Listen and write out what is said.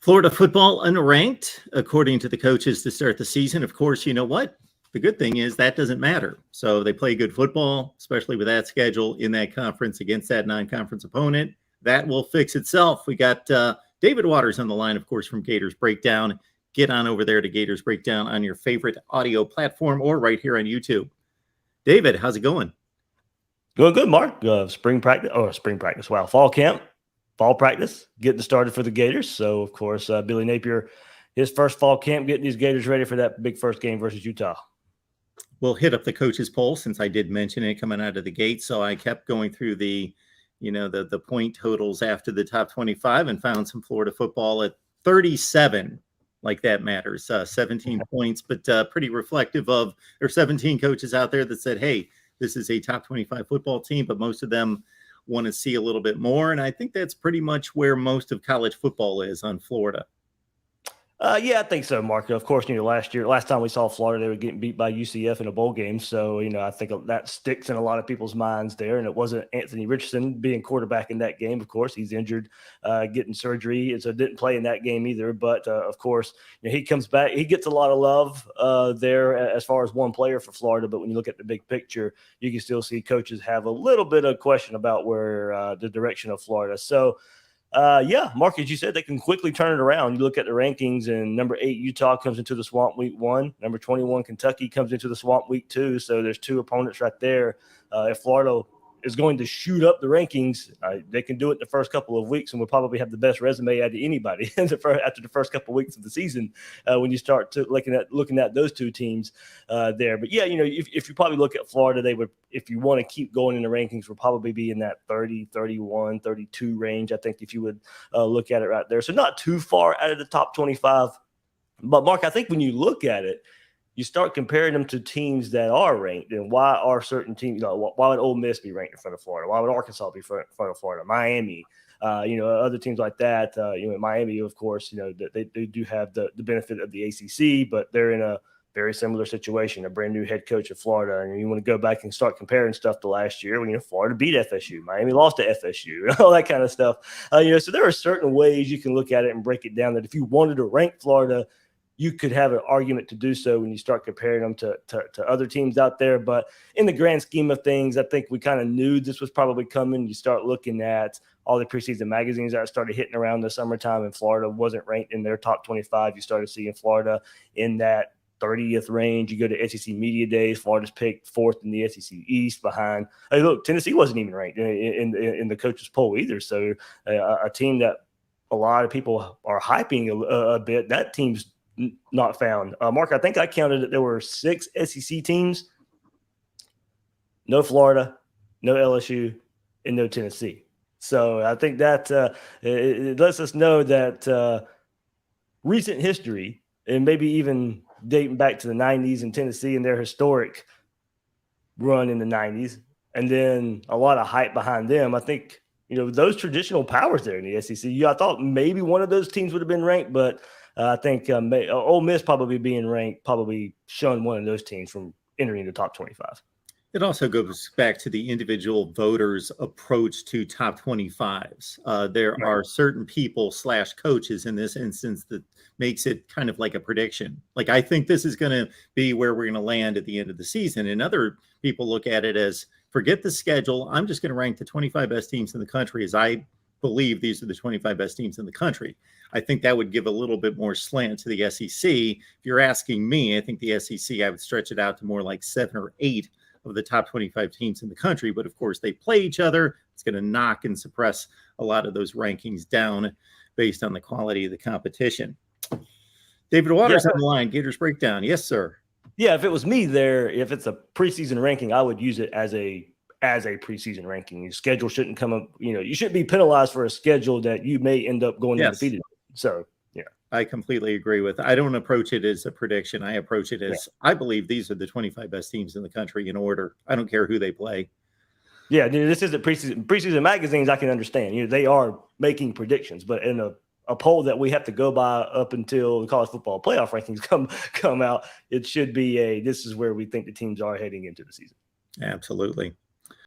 Florida football unranked, according to the coaches to start the season. Of course, you know what? The good thing is that doesn't matter. So they play good football, especially with that schedule in that conference against that non-conference opponent. That will fix itself. We got David Waters on the line, of course, from Gators Breakdown. Get on over there to Gators Breakdown on your favorite audio platform or right here on YouTube. David, how's it going? Going good, Mark. Spring practice. Wow. Fall practice, getting started for the Gators. So, of course, Billy Napier, his first fall camp, getting these Gators ready for that big first game versus Utah. We'll hit up the coaches poll since I did mention it coming out of the gate. So I kept going through the point totals after the top 25 and found some Florida football at 37. Like that matters. 17 points, but pretty reflective of there are 17 coaches out there that said, hey, this is a top 25 football team, but most of them want to see a little bit more. And I think that's pretty much where most of college football is on Florida. Yeah, I think so, Mark. Of course, last time we saw Florida, they were getting beat by UCF in a bowl game. So, I think that sticks in a lot of people's minds there. And it wasn't Anthony Richardson being quarterback in that game. Of course, he's injured, getting surgery, and so didn't play in that game either. But, of course, he comes back. He gets a lot of love there as far as one player for Florida. But when you look at the big picture, you can still see coaches have a little bit of question about where the direction of Florida. So, yeah, Mark, as you said, they can quickly turn it around. You look at the rankings, and number 8, Utah comes into the swamp week 1. Number 21, Kentucky comes into the swamp week 2. So there's 2 opponents right there. If Florida is going to shoot up the rankings, they can do it the first couple of weeks, and we'll probably have the best resume out of anybody after the first couple of weeks of the season when you start to looking at those 2 teams there. But yeah, if you probably look at Florida, they would, if you want to keep going in the rankings, will probably be in that 30, 31, 32 range. I think if you would look at it right there, so not too far out of the top 25. But Mark, I think when you look at it, you start comparing them to teams that are ranked, and why are certain teams? Why would Ole Miss be ranked in front of Florida? Why would Arkansas be in front of Florida? Miami, other teams like that. Miami, of course, they do have the benefit of the ACC, but they're in a very similar situation. A brand new head coach of Florida, and you want to go back and start comparing stuff to last year when Florida beat FSU, Miami lost to FSU, all that kind of stuff. So there are certain ways you can look at it and break it down. That if you wanted to rank Florida, you could have an argument to do so when you start comparing them to other teams out there. But in the grand scheme of things, I think we kind of knew this was probably coming. You start looking at all the preseason magazines that started hitting around the summertime, and Florida wasn't ranked in their top 25. You started seeing Florida in that 30th range. You go to SEC Media Days, Florida's picked 4th in the SEC East behind. Hey, look, Tennessee wasn't even ranked in the coaches poll either. So a team that a lot of people are hyping a bit, that team's not found. Mark, I think I counted that there were 6 SEC teams, no Florida, no LSU, and no Tennessee. So I think that it lets us know that recent history, and maybe even dating back to the 90s in Tennessee and their historic run in the 90s, and then a lot of hype behind them. I think, those traditional powers there in the SEC, I thought maybe one of those teams would have been ranked, but I think Ole Miss probably being ranked probably shunned one of those teams from entering the top 25. It also goes back to the individual voters' approach to top 25s. There are certain people / coaches in this instance that makes it kind of like a prediction. Like, I think this is going to be where we're going to land at the end of the season. And other people look at it as, forget the schedule. I'm just going to rank the 25 best teams in the country as I believe these are the 25 best teams in the country. I think that would give a little bit more slant to the SEC. If you're asking me, I think the SEC, I would stretch it out to more like 7 or 8 of the top 25 teams in the country. But of course, they play each other. It's going to knock and suppress a lot of those rankings down based on the quality of the competition. David Waters on the line, Gators Breakdown. Yes, sir. Yeah, if it was me there, if it's a preseason ranking, I would use it as a preseason ranking. Your schedule shouldn't come up. You shouldn't be penalized for a schedule that you may end up going undefeated. So, yeah. I completely agree with. I don't approach it as a prediction. I approach it as I believe these are the 25 best teams in the country in order. I don't care who they play. Yeah, this isn't preseason. Preseason magazines, I can understand. They are making predictions, but in a poll that we have to go by up until the college football playoff rankings come out, it should be this is where we think the teams are heading into the season. Absolutely.